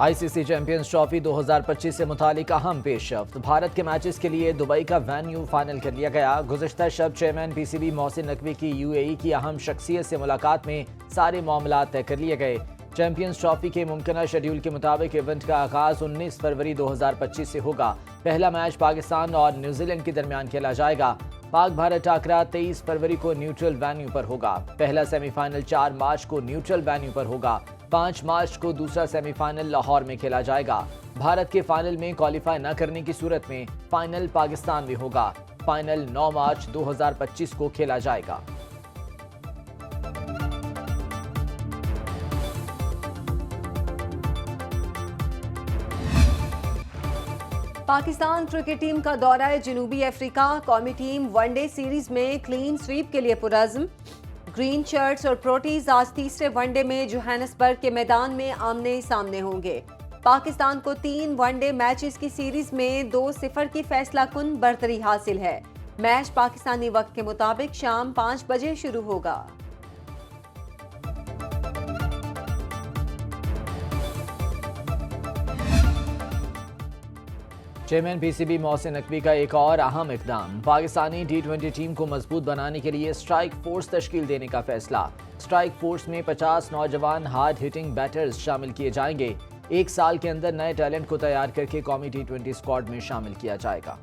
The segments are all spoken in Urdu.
آئی سی سی چیمپئنز ٹرافی 2025 سے متعلق اہم پیش رفت۔ بھارت کے میچز کے لیے دبئی کا وینیو فائنل کر لیا گیا۔ گزشتہ شب chairman P C B Mohsin Naqvi کی یو اے ای کی اہم شخصیت سے ملاقات میں سارے معاملات طے کر لیے گئے۔ چیمپئنز ٹرافی کے ممکنہ شیڈول کے مطابق ایونٹ کا آغاز 19 فروری 2025 سے ہوگا۔ پہلا میچ پاکستان اور نیوزی لینڈ کے درمیان کھیلا جائے گا۔ پاک بھارت ٹاکرا 23 فروری کو نیوٹرل وینیو پر ہوگا۔ پہلا سیمی فائنل 4 مارچ کو نیوٹرل وینیو پر ہوگا۔ 5 مارچ کو دوسرا سیمی فائنل لاہور میں کھیلا جائے گا۔ بھارت کے فائنل میں کوالیفائی نہ کرنے کی صورت میں فائنل پاکستان میں ہوگا۔ فائنل 9 مارچ 2025 کو کھیلا جائے گا۔ پاکستان کرکٹ ٹیم کا دورہ جنوبی افریقہ۔ قومی ٹیم ون ڈے سیریز میں کلین سویپ کے لیے پرعزم۔ گرین شرٹس اور پروٹیز آج تیسرے ون ڈے میں جوہانسبرگ کے میدان میں آمنے سامنے ہوں گے۔ پاکستان کو 3 ون ڈے میچز کی سیریز میں 2-0 کی فیصلہ کن برتری حاصل ہے۔ میچ پاکستانی وقت کے مطابق شام 5 بجے شروع ہوگا۔ Chairman P C B Mohsin Naqvi کا ایک اور اہم اقدام۔ پاکستانی ٹی 20 ٹیم کو مضبوط بنانے کے لیے اسٹرائک فورس تشکیل دینے کا فیصلہ۔ اسٹرائک فورس میں 50 نوجوان ہارڈ ہٹنگ بیٹرز شامل کیے جائیں گے۔ 1 سال کے اندر نئے ٹیلنٹ کو تیار کر کے قومی ٹی 20 اسکواڈ میں شامل کیا جائے گا۔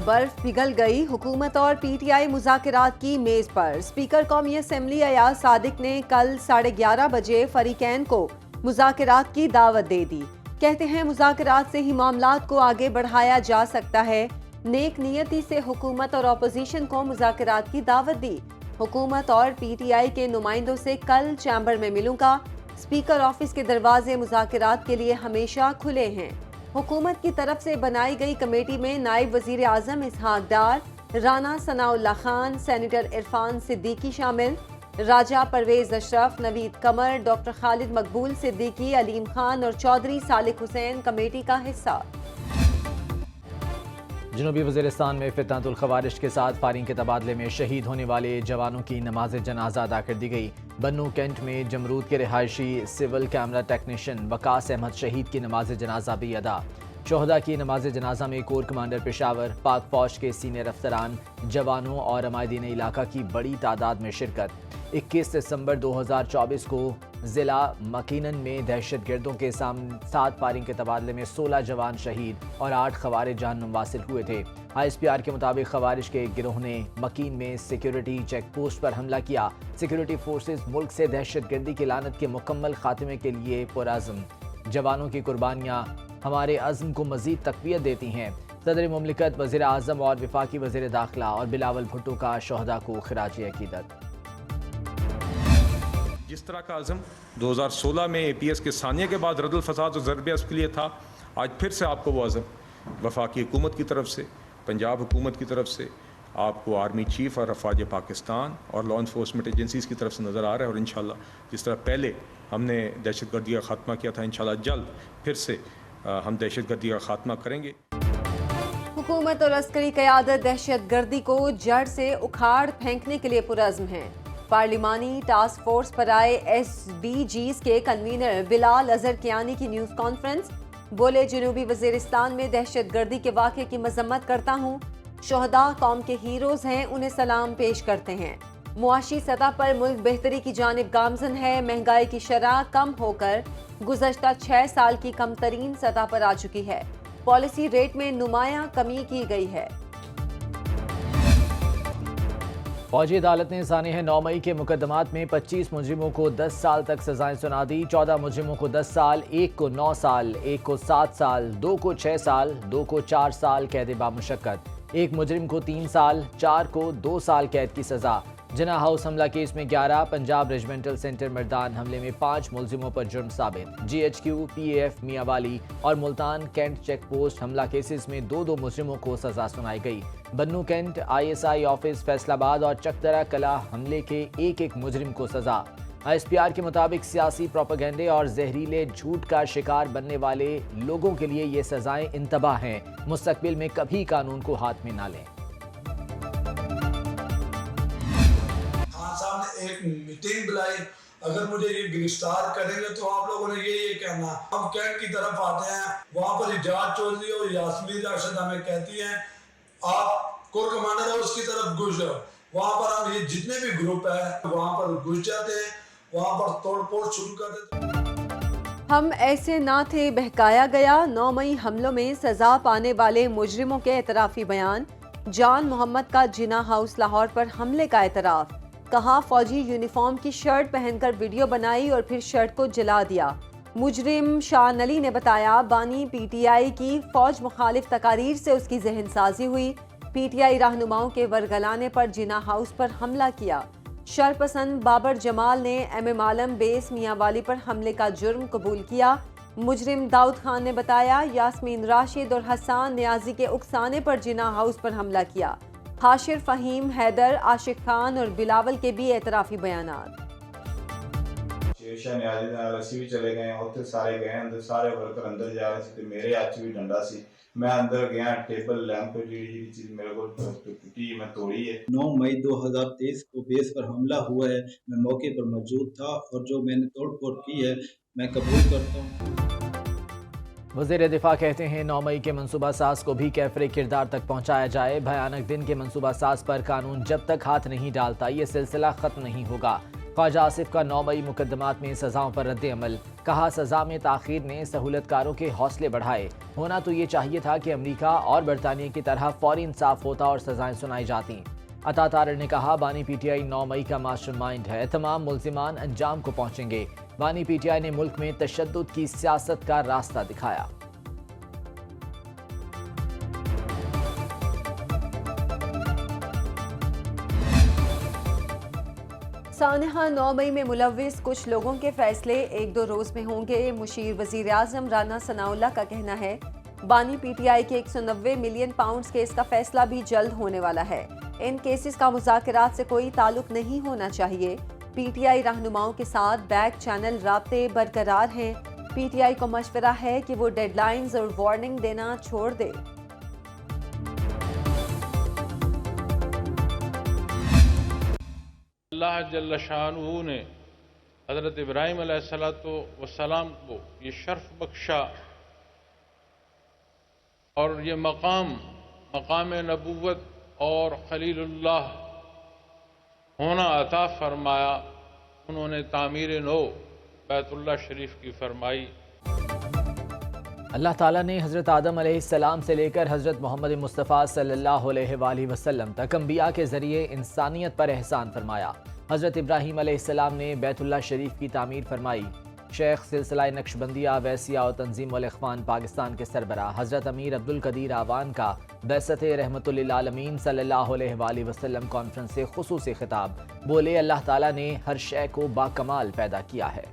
برف پگھل گئی، حکومت اور پی ٹی آئی مذاکرات کی میز پر۔ اسپیکر قومی اسمبلی ایاز صادق نے کل 11:30 بجے فریقین کو مذاکرات کی دعوت دے دی۔ کہتے ہیں مذاکرات سے ہی معاملات کو آگے بڑھایا جا سکتا ہے۔ نیک نیتی سے حکومت اور اپوزیشن کو مذاکرات کی دعوت دی۔ حکومت اور پی ٹی آئی کے نمائندوں سے کل چیمبر میں ملوں گا۔ اسپیکر آفس کے دروازے مذاکرات کے لیے ہمیشہ کھلے ہیں۔ حکومت کی طرف سے بنائی گئی کمیٹی میں نائب وزیر اعظم اسحاق ڈار، رانا ثناء اللہ خان، سینیٹر عرفان صدیقی شامل۔ راجہ پرویز اشرف، نوید قمر، ڈاکٹر خالد مقبول صدیقی، علیم خان اور چودھری صالح حسین کمیٹی کا حصہ۔ جنوبی وزیرستان میں فتنۃ الخوارج کے ساتھ فائرنگ کے تبادلے میں شہید ہونے والے جوانوں کی نماز جنازہ ادا کر دی گئی۔ بنو کینٹ میں جمرود کے رہائشی سول کیمرہ ٹیکنیشین وقاص احمد شہید کی نماز جنازہ بھی ادا۔ شہداء کی نماز جنازہ میں کور کمانڈر پشاور، پاک فوج کے سینئر افسران، جوانوں اور عمائدین علاقہ کی بڑی تعداد میں شرکت۔ 21 دسمبر 2024 کو ضلع مکینن میں دہشت گردوں کے ساتھ فائرنگ کے تبادلے میں 16 جوان شہید اور 8 خوارج جہنم واصل ہوئے تھے۔ آئی ایس پی آر کے مطابق خوارج کے ایک گروہ نے مکین میں سیکیورٹی چیک پوسٹ پر حملہ کیا۔ سیکیورٹی فورسز ملک سے دہشت گردی کی لعنت کے مکمل خاتمے کے لیے پرعزم۔ جوانوں کی قربانیاں ہمارے عزم کو مزید تقویت دیتی ہیں۔ صدر مملکت، وزیر اعظم اور وفاقی وزیر داخلہ اور بلاول بھٹو کا شہداء کو خراج عقیدت۔ جس طرح کا عزم 2016 میں اے پی ایس کے ثانیہ کے بعد رد الفساد اور ضرب اصل کے لیے تھا، آج پھر سے آپ کو وہ عزم وفاقی حکومت کی طرف سے، پنجاب حکومت کی طرف سے، آپ کو آرمی چیف اور افواج پاکستان اور لا انفورسمنٹ ایجنسیز کی طرف سے نظر آ رہا ہے۔ اور انشاءاللہ جس طرح پہلے ہم نے دہشت گردی کا خاتمہ کیا تھا، انشاءاللہ جلد پھر سے ہم دہشت گردی کا خاتمہ کریں گے۔ حکومت اور عسکری قیادت دہشت گردی کو جڑ سے اکھاڑ پھینکنے کے لیے پرعزم ہے۔ پارلیمانی ٹاسک فورس پر آئے ایس ڈی جیز کے کنوینر بلال اظہر کیانی کی نیوز کانفرنس۔ بولے، جنوبی وزیرستان میں دہشت گردی کے واقعے کی مذمت کرتا ہوں۔ شہداء قوم کے ہیروز ہیں، انہیں سلام پیش کرتے ہیں۔ معاشی سطح پر ملک بہتری کی جانب گامزن ہے۔ مہنگائی کی شرح کم ہو کر گزشتہ 6 سال کی کم ترین سطح پر آ چکی ہے۔ پالیسی ریٹ میں نمایاں کمی کی گئی ہے۔ فوجی عدالت نے سانحہ 9 مئی کے مقدمات میں 25 مجرموں کو 10 سال تک سزائیں سنا دی۔ 14 مجرموں کو 10 سال، 1 کو 9 سال، 1 کو 7 سال، 2 کو 6 سال، 2 کو 4 سال قید بامشقت، 1 مجرم کو 3 سال، 4 کو 2 سال قید کی سزا۔ جناح ہاؤس حملہ کیس میں 11، پنجاب ریجمنٹل سینٹر مردان حملے میں 5 ملزموں پر جرم ثابت۔ G H Q, P A F Mianwali اور ملتان کینٹ چیک پوسٹ حملہ کیسز میں 2 مجرموں کو سزا سنائی گئی۔ Bannu cantt I S I office Faisalabad اور چکدرہ کلا حملے کے 1 مجرم کو سزا۔ آئی ایس پی آر کے مطابق سیاسی پروپیگنڈے اور زہریلے جھوٹ کا شکار بننے والے لوگوں کے لیے یہ سزائیں انتباہ ہیں۔ مستقبل میں کبھی قانون کو ہاتھ میں نہ لیں۔ ایک میٹنگ بلائی, اگر مجھے یہ گرفتار کریں گے تو آپ لوگوں نے یہ کہنا. ہم کینٹ کی طرف آتے ہیں, وہاں پر اجاز چودھری اور یاسمین راشد ہمیں کہتی ہیں آپ کور کمانڈر ہے اس کی طرف گھس جاؤ. وہاں پر ہم یہ جتنے بھی گروپ ہیں وہاں پر گھس جاتے ہیں, وہاں پر توڑ پھوڑ شروع کر دیتے ہیں. ہم ایسے نہ تھے, بہکایا گیا. 9 مئی حملوں میں سزا پانے والے مجرموں کے اعترافی بیان. جان محمد کا جناح ہاؤس لاہور پر حملے کا اعتراف. کہا فوجی یونیفارم کی شرٹ پہن کر ویڈیو بنائی اور پھر شرٹ کو جلا دیا. مجرم شان علی نے بتایا بانی پی ٹی آئی کی فوج مخالف تقاریر سے اس کی ذہن سازی ہوئی. پی ٹی آئی رہنماؤں کے ورگلانے پر جناح ہاؤس پر حملہ کیا. شرپسند بابر جمال نے ایم ایم عالم بیس میاں والی پر حملے کا جرم قبول کیا. مجرم داؤد خان نے بتایا یاسمین راشد اور حسان نیازی کے اکسانے پر جناح ہاؤس پر حملہ کیا. حاشر فہیم حیدر, عاشق خان اور بلاول کے بھی اعترافی بیانات. شیرشاہ نیازی نال اسی بھی چلے گئے, اتنے سارے گئے اندر, سارے ورکر اندر جا رہے تھے. میرے ہاتھ بھی ڈنڈا سی, میں اندر گیا, ٹیبل لیمپ جی چیز میرے کو ٹوٹی میں توڑی ہے. 9 مئی 2023 کو بیس پر حملہ ہوا ہے. میں موقع پر موجود تھا اور جو میں نے توڑ پھوڑ کی ہے میں قبول کرتا ہوں. وزیر دفاع کہتے ہیں 9 مئی کے منصوبہ ساز کو بھی کیفر کردار تک پہنچایا جائے. بھیانک دن کے منصوبہ ساز پر قانون جب تک ہاتھ نہیں ڈالتا یہ سلسلہ ختم نہیں ہوگا. خواجہ آصف کا 9 مئی مقدمات میں سزاؤں پر رد عمل. کہا سزا میں تاخیر نے سہولت کاروں کے حوصلے بڑھائے. ہونا تو یہ چاہیے تھا کہ امریکہ اور برطانیہ کی طرح فوری انصاف ہوتا اور سزائیں سنائی جاتی. عطا تارڑ نے کہا بانی پی ٹی آئی 9 مئی کا ماسٹر مائنڈ ہے, تمام ملزمان انجام کو پہنچیں گے. بانی پی ٹی آئی نے ملک میں تشدد کی سیاست کا راستہ دکھایا. سانحہ 9 مئی میں ملوث کچھ لوگوں کے فیصلے 1-2 روز میں ہوں گے. مشیر وزیر اعظم رانا ثناءاللہ کا کہنا ہے بانی پی ٹی آئی کے 190 ملین پاؤنڈز کیس کا فیصلہ بھی جلد ہونے والا ہے. ان کیسز کا مذاکرات سے کوئی تعلق نہیں ہونا چاہیے. پی ٹی آئی رہنماؤں کے ساتھ بیک چینل رابطے برقرار ہیں. پی ٹی آئی کو مشورہ ہے کہ وہ ڈیڈ لائنز اور وارننگ دینا چھوڑ دے. اللہ جل شانہ نے حضرت ابراہیم علیہ السلام کو یہ شرف بخشا اور یہ مقام نبوت اور خلیل اللہ ہونا عطا فرمایا. انہوں نے تعمیر نو بیت اللہ شریف کی فرمائی. اللہ تعالیٰ نے حضرت آدم علیہ السلام سے لے کر حضرت محمد مصطفیٰ صلی اللہ علیہ وآلہ وسلم تک انبیاء کے ذریعے انسانیت پر احسان فرمایا. حضرت ابراہیم علیہ السلام نے بیت اللہ شریف کی تعمیر فرمائی. شیخ سلسلہ نقشبندیہ ویسیہ اور تنظیم الاخوان پاکستان کے سربراہ حضرت امیر عبدالقدیر آوان کا بعثت رحمت للعالمین صلی اللہ علیہ وآلہ وسلم کانفرنس سے خصوصی خطاب. بولے اللہ تعالیٰ نے ہر شے کو باکمال پیدا کیا ہے.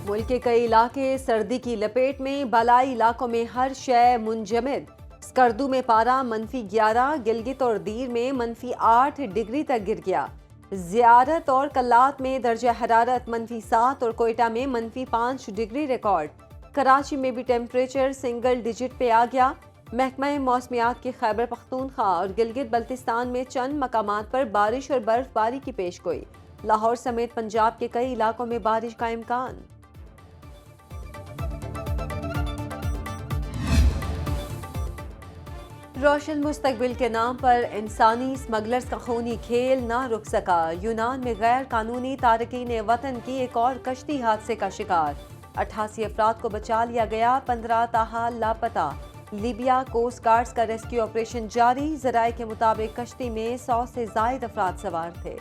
ملک کے کئی علاقے سردی کی لپیٹ میں, بالائی علاقوں میں ہر شے منجمد. اسکردو میں پارہ -11, گلگت اور دیر میں -8 ڈگری تک گر گیا. زیارت اور کلات میں درجہ حرارت -7 اور کوئٹہ میں -5 ڈگری ریکارڈ. کراچی میں بھی ٹیمپریچر سنگل ڈیجٹ پہ آ گیا. محکمہ موسمیات کی خیبر پختونخوا اور گلگت بلتستان میں چند مقامات پر بارش اور برف باری کی پیش گوئی. لاہور سمیت پنجاب کے کئی علاقوں میں بارش کا امکان. روشن مستقبل کے نام پر انسانی اسمگلرز کا خونی کھیل نہ رک سکا. یونان میں غیر قانونی تارکین وطن کی ایک اور کشتی حادثے کا شکار. 88 افراد کو بچا لیا گیا, 15 تاحال لاپتہ. لیبیا کوسٹ گارڈز کا ریسکیو آپریشن جاری. ذرائع کے مطابق کشتی میں 100 سے زائد افراد سوار تھے.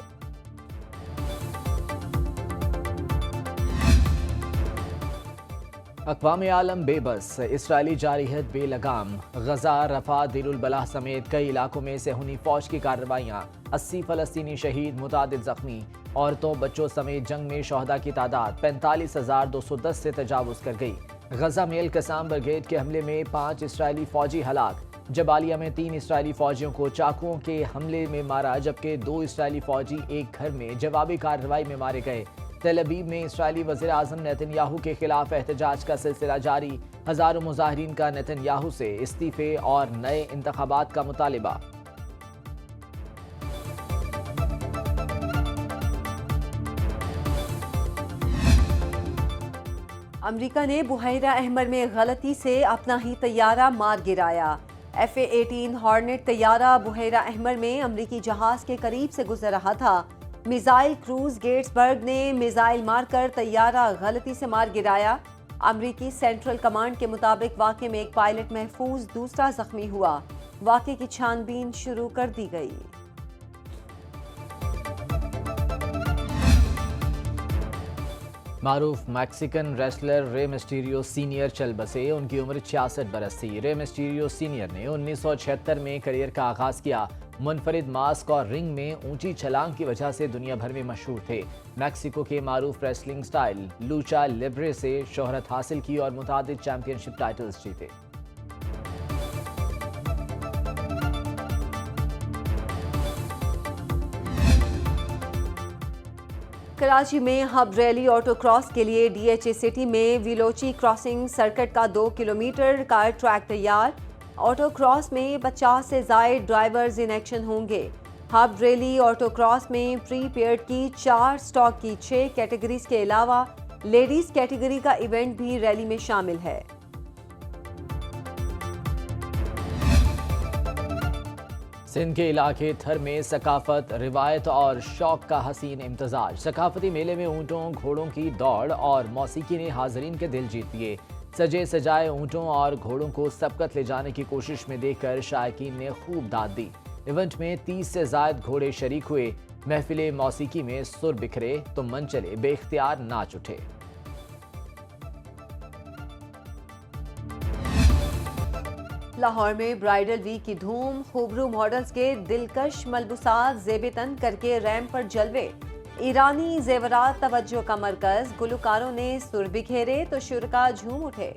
اقوام عالم بے بس, اسرائیلی جارحیت بے لگام. غزہ, رفح, دیر البلح سمیت کئی علاقوں میں صہیونی فوج کی کارروائیاں. 80 فلسطینی شہید, متعدد زخمی. عورتوں بچوں سمیت جنگ میں شہداء کی تعداد 45,210 سے تجاوز کر گئی. غزہ میں القسام بریگیڈ کے حملے میں 5 اسرائیلی فوجی ہلاک. جبالیہ میں 3 اسرائیلی فوجیوں کو چاقوؤں کے حملے میں مارا, جبکہ 2 اسرائیلی فوجی ایک گھر میں جوابی کارروائی میں مارے گئے. تل ابیب میں اسرائیلی وزیر اعظم نیتن یاہو کے خلاف احتجاج کا سلسلہ جاری. ہزاروں مظاہرین کا نیتن یاہو سے استعفے اور نئے انتخابات کا مطالبہ. امریکہ نے بحیرہ احمر میں غلطی سے اپنا ہی طیارہ مار گرایا۔ F-18 ہارنٹ طیارہ بحیرہ احمر میں امریکی جہاز کے قریب سے گزر رہا تھا۔ میزائل کروز گیٹس برگ نے میزائل مار کر طیارہ غلطی سے مار گرایا۔ امریکی سینٹرل کمانڈ کے مطابق واقعے میں ایک پائلٹ محفوظ، دوسرا زخمی ہوا۔ واقعے کی چھان بین شروع کر دی گئی۔ معروف میکسیکن ریسلر رے مسٹیریو سینئر چل بسے، ان کی عمر 66 برس تھی۔ رے مسٹیریو سینئر نے 1976 میں کیریئر کا آغاز کیا۔ منفرد ماسک اور رنگ میں اونچی چھلانگ کی وجہ سے دنیا بھر میں مشہور تھے۔ میکسیکو کے معروف ریسلنگ سٹائل لوچا لیبرے سے شہرت حاصل کی اور متعدد چیمپئن شپ ٹائٹلز جیتے۔ کراچی میں ہب ریلی آٹو کراس کے لیے ڈی ایچ اے سٹی میں ویلوچی کراسنگ سرکٹ کا 2 کلومیٹر کا ٹریک تیار۔ آٹو کراس میں 50 سے زائد ڈرائیورز ان ایکشن ہوں گے۔ ہب ریلی آٹو کراس میں پری پیڈ کی 4 سٹاک کی 6 کیٹیگریز کے علاوہ لیڈیز کیٹیگری کا ایونٹ بھی ریلی میں شامل ہے۔ سندھ کے علاقے تھر میں ثقافت، روایت اور شوق کا حسین امتزاج۔ ثقافتی میلے میں اونٹوں، گھوڑوں کی دوڑ اور موسیقی نے حاضرین کے دل جیت لیے۔ سجے سجائے اونٹوں اور گھوڑوں کو سبقت لے جانے کی کوشش میں دیکھ کر شائقین نے خوب داد دی۔ ایونٹ میں 30 سے زائد گھوڑے شریک ہوئے۔ محفل موسیقی میں سر بکھرے تو من چلے بے اختیار ناچ اٹھے۔ لاہور میں برائیڈل ویک کی دھوم، خوبرو ماڈلز کے دلکش ملبوسات زیب تن کر کے ریمپ پر جلوے۔ ایرانی زیورات توجہ کا مرکز، گلوکاروں نے سر بکھیرے تو شرکاء جھوم اٹھے۔